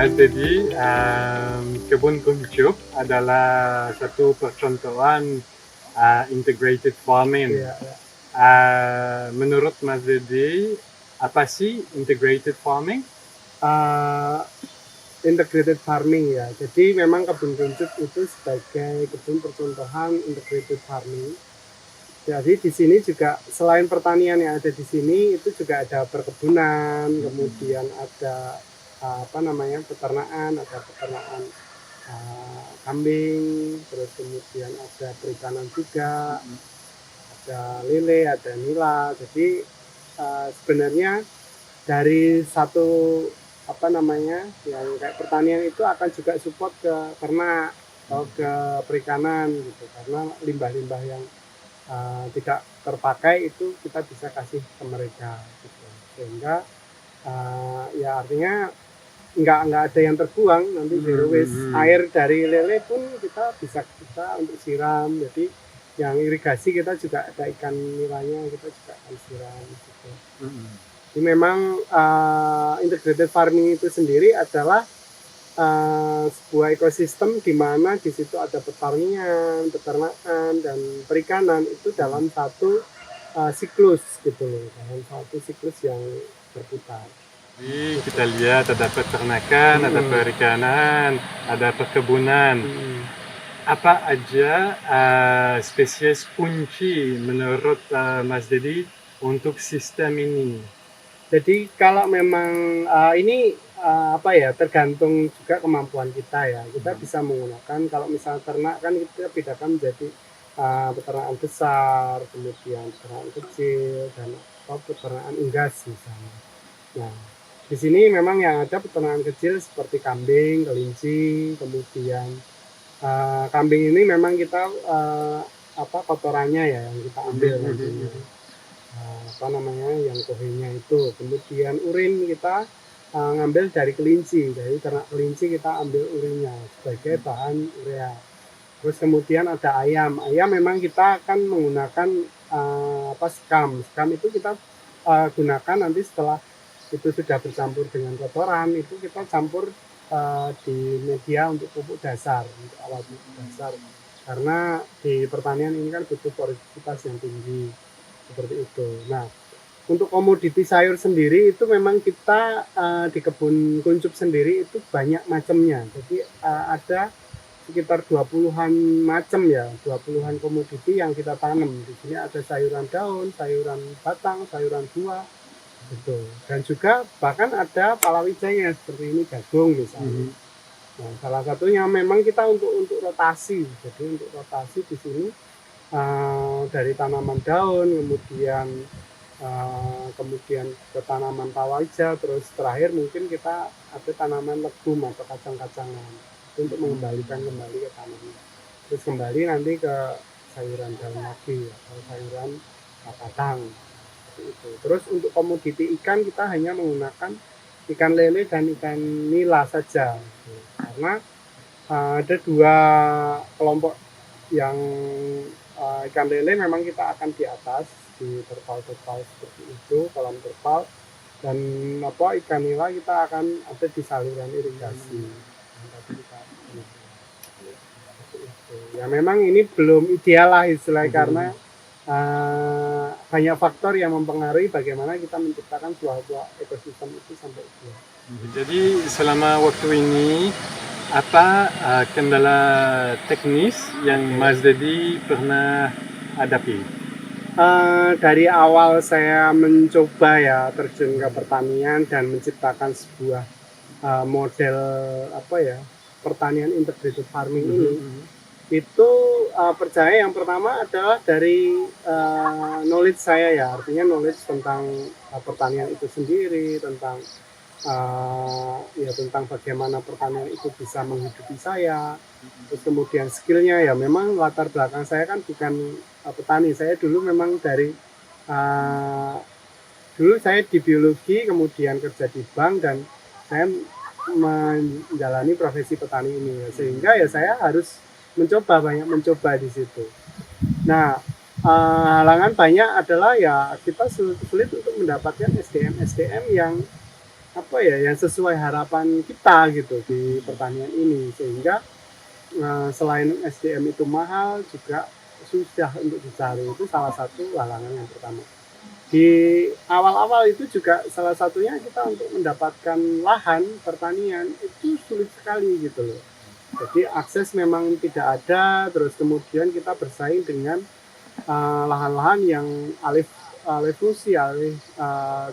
Mas Dedi, kebun kuncup adalah satu percontohan integrated farming. Iya, ya. Menurut Mas Dedi, apa sih integrated farming? Integrated farming ya. Jadi memang kebun kuncup itu sebagai kebun percontohan integrated farming. Jadi di sini juga selain pertanian yang ada di sini itu juga ada perkebunan, kemudian ada peternakan, ada peternakan kambing, terus kemudian ada perikanan juga, ada lele, ada nila. Jadi sebenarnya dari satu yang kayak pertanian itu akan juga support ke ternak atau ke perikanan gitu, karena limbah-limbah yang tidak terpakai itu kita bisa kasih ke mereka gitu. Sehingga ya artinya nggak ada yang terbuang, nanti zero waste. Air dari lele pun kita bisa untuk siram, jadi yang irigasi kita juga ada ikan nilainya, kita juga akan siram gitu. Jadi memang integrated farming itu sendiri adalah sebuah ekosistem di mana di situ ada pertanian, peternakan, dan perikanan itu dalam satu siklus gitu loh, dalam satu siklus yang berputar. Jadi kita lihat ada peternakan, ada perikanan, ada perkebunan. Apa aja spesies kunci menurut Mas Dedi untuk sistem ini? Jadi kalau memang ini tergantung juga kemampuan kita ya. Kita bisa menggunakan, kalau misalnya ternak kan kita bedakan menjadi peternakan besar, kemudian peternakan kecil, dan peternakan unggas misalnya. Nah, di sini memang yang ada peternakan kecil seperti kambing, kelinci, kemudian kambing ini memang kita kotorannya ya yang kita ambil nantinya. Yang kohenya itu, kemudian urin kita ngambil dari kelinci, dari ternak kelinci kita ambil urinnya sebagai bahan urea. Terus kemudian ada ayam memang kita akan menggunakan skam itu kita gunakan nanti setelah itu sudah bercampur dengan kotoran, itu kita campur di media untuk pupuk dasar, untuk awal pupuk dasar, karena di pertanian ini kan butuh porositas yang tinggi seperti itu. Nah, untuk komoditi sayur sendiri itu memang kita di kebun kuncup sendiri itu banyak macamnya. Jadi ada sekitar 20-an macam ya, 20-an komoditi yang kita tanam. Di sini ada sayuran daun, sayuran batang, sayuran buah gitu. Dan juga bahkan ada palawijanya seperti ini, jagung misalnya. Nah, salah satunya memang kita untuk rotasi. Jadi untuk rotasi di sini dari tanaman daun, kemudian ke tanaman palawija, terus terakhir mungkin kita ada tanaman legum atau kacang-kacangan untuk mengembalikan kembali ke tanaman. Terus kembali nanti ke sayuran daun lagi atau sayuran batang itu. Terus untuk komoditi ikan kita hanya menggunakan ikan lele dan ikan nila saja, karena ada dua kelompok yang ikan lele memang kita akan di atas, di terpal-terpal seperti itu, kolam terpal, dan ikan nila kita akan ada di saluran irigasi. Ya memang ini belum ideal lah istilahnya, karena banyak faktor yang mempengaruhi bagaimana kita menciptakan sebuah ekosistem itu sampai ideal. Jadi selama waktu ini apa kendala teknis yang Mas Dedi pernah hadapi? Dari awal saya mencoba ya terjun ke pertanian dan menciptakan sebuah model pertanian integrated farming ini, itu percaya yang pertama adalah dari knowledge saya ya, artinya knowledge tentang pertanian itu sendiri, tentang tentang bagaimana pertanian itu bisa menghidupi saya. Terus kemudian skillnya ya memang latar belakang saya kan bukan petani, saya dulu memang dari dulu saya di biologi, kemudian kerja di bank, dan saya menjalani profesi petani ini, sehingga ya saya harus banyak mencoba di situ. Nah, halangan banyak adalah ya kita sulit untuk mendapatkan SDM yang apa ya, yang sesuai harapan kita gitu di pertanian ini, sehingga selain SDM itu mahal juga susah untuk dicari, itu salah satu halangan yang pertama. Di awal-awal itu juga salah satunya kita untuk mendapatkan lahan pertanian itu sulit sekali gitu loh. Jadi akses memang tidak ada, terus kemudian kita bersaing dengan lahan-lahan yang alih fungsi,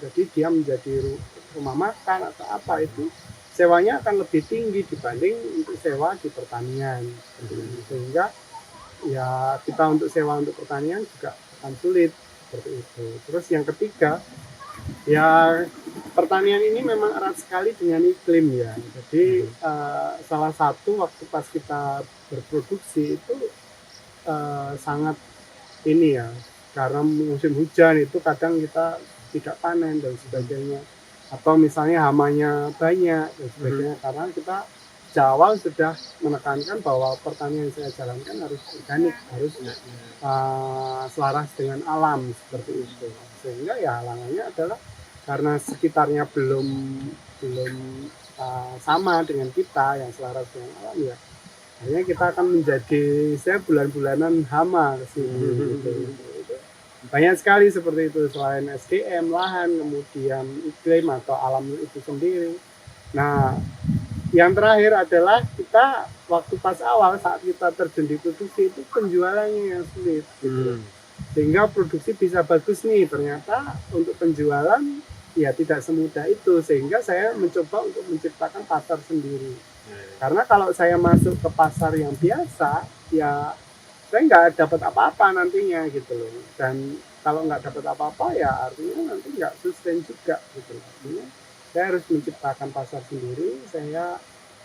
jadi dia menjadi rumah makan atau apa, itu sewanya akan lebih tinggi dibanding untuk sewa di pertanian. Sehingga ya kita untuk sewa untuk pertanian juga akan sulit seperti itu. Terus yang ketiga, ya pertanian ini memang erat sekali dengan iklim ya. Jadi salah satu waktu pas kita berproduksi itu sangat ini ya, karena musim hujan itu kadang kita tidak panen dan sebagainya, atau misalnya hamanya banyak dan sebagainya, karena kita sejak awal sudah menekankan bahwa pertanian yang saya jalankan harus organik, harus selaras dengan alam seperti itu. Sehingga ya halangannya adalah karena sekitarnya belum sama dengan kita yang selaras dengan alam, ya akhirnya kita akan menjadi bulan-bulanan hama kesini gitu. Banyak sekali seperti itu, selain SDM, lahan, kemudian iklim atau alam itu sendiri. Nah, yang terakhir adalah kita waktu pas awal saat kita terjun di produksi itu penjualannya yang sulit gitu. Sehingga produksi bisa bagus nih, ternyata untuk penjualan ya tidak semudah itu, sehingga saya mencoba untuk menciptakan pasar sendiri. Karena kalau saya masuk ke pasar yang biasa, ya saya nggak dapat apa-apa nantinya gitu loh. Dan kalau nggak dapat apa-apa ya artinya nanti nggak sustain juga gitu loh. Artinya saya harus menciptakan pasar sendiri. Saya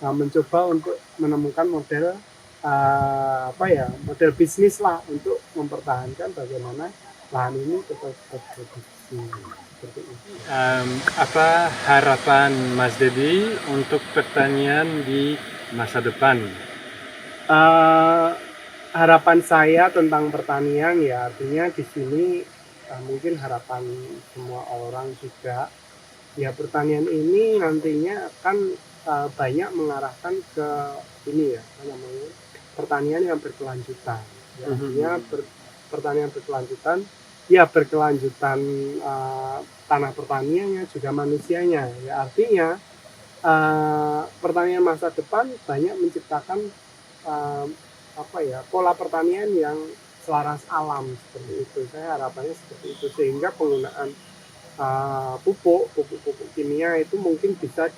mencoba untuk menemukan model model bisnis lah untuk mempertahankan bagaimana lahan ini tetap berproduksi. Apa harapan Mas Dedi untuk pertanian di masa depan? Harapan saya tentang pertanian ya artinya di sini mungkin harapan semua orang juga ya, pertanian ini nantinya akan banyak mengarahkan ke ini ya, apa namanya, pertanian yang berkelanjutan. Ya, artinya pertanian berkelanjutan, ya berkelanjutan tanah pertaniannya juga manusianya. Ya artinya pertanian masa depan banyak menciptakan pola pertanian yang selaras alam seperti itu. Saya harapannya seperti itu, sehingga penggunaan pupuk kimia itu mungkin bisa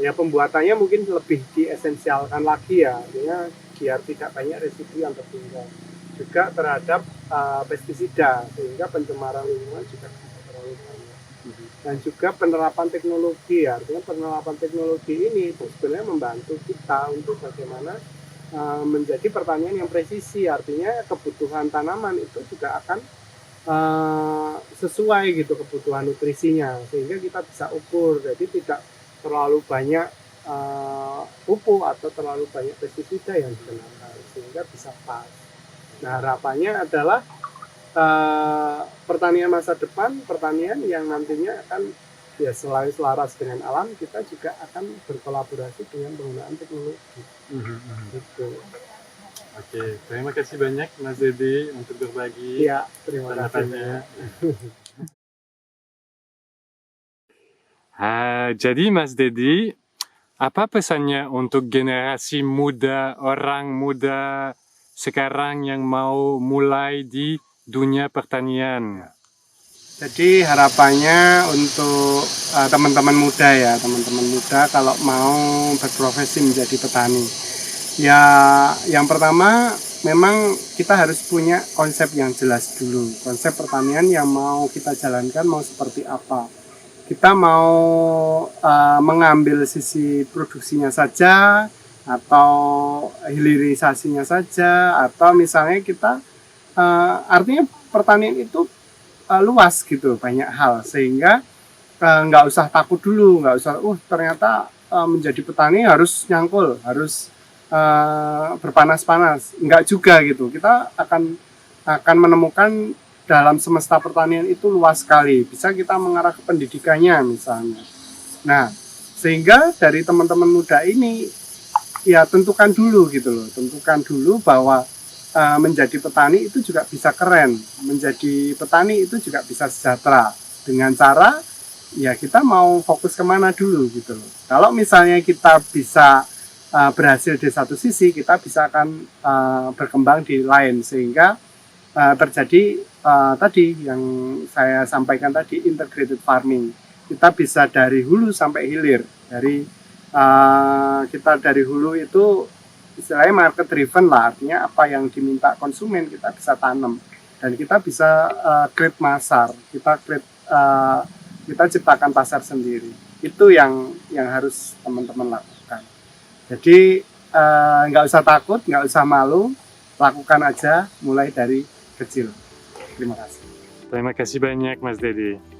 pembuatannya mungkin lebih diesensialkan lagi ya, artinya biar tidak banyak residu yang tertinggal. Juga terhadap pestisida, sehingga pencemaran lingkungan juga tidak terlalu banyak. Dan juga penerapan teknologi ya, artinya penerapan teknologi ini itu sebenarnya membantu kita untuk bagaimana menjadi pertanian yang presisi, artinya kebutuhan tanaman itu juga akan sesuai gitu kebutuhan nutrisinya, sehingga kita bisa ukur, jadi tidak terlalu banyak pupuk atau terlalu banyak pestisida yang digunakan, sehingga bisa pas. Nah harapannya adalah pertanian masa depan, pertanian yang nantinya akan ya selain selaras dengan alam, kita juga akan berkolaborasi dengan penggunaan teknologi. Gitu. Oke, terima kasih banyak Mas Dedi untuk berbagi. Ya, terima kasih. Jadi Mas Dedi, apa pesannya untuk generasi muda, orang muda sekarang yang mau mulai di dunia pertanian? Jadi harapannya untuk teman-teman muda ya, teman-teman muda kalau mau berprofesi menjadi petani, ya yang pertama memang kita harus punya konsep yang jelas dulu. Konsep pertanian yang mau kita jalankan mau seperti apa. Kita mau mengambil sisi produksinya saja, atau hilirisasinya saja, atau misalnya kita artinya pertanian itu luas gitu, banyak hal, sehingga nggak usah takut dulu, nggak usah ternyata menjadi petani harus nyangkul, harus berpanas-panas, nggak juga gitu. Kita akan menemukan dalam semesta pertanian itu luas sekali. Bisa kita mengarah ke pendidikannya misalnya. Nah, sehingga dari teman-teman muda ini ya tentukan dulu gitu loh. Tentukan dulu bahwa menjadi petani itu juga bisa keren. Menjadi petani itu juga bisa sejahtera. Dengan cara ya kita mau fokus kemana dulu gitu loh. Kalau misalnya kita bisa berhasil di satu sisi, kita bisa akan berkembang di lain sehingga terjadi tadi yang saya sampaikan tadi, integrated farming. Kita bisa dari hulu sampai hilir. Dari kita dari hulu itu istilahnya market driven lah, artinya apa yang diminta konsumen kita bisa tanam dan kita bisa create pasar, kita ciptakan pasar sendiri. Itu yang harus teman-teman lakukan. Jadi nggak usah takut, nggak usah malu, lakukan aja mulai dari kecil. Terima kasih. Terima kasih banyak Mas Dedi.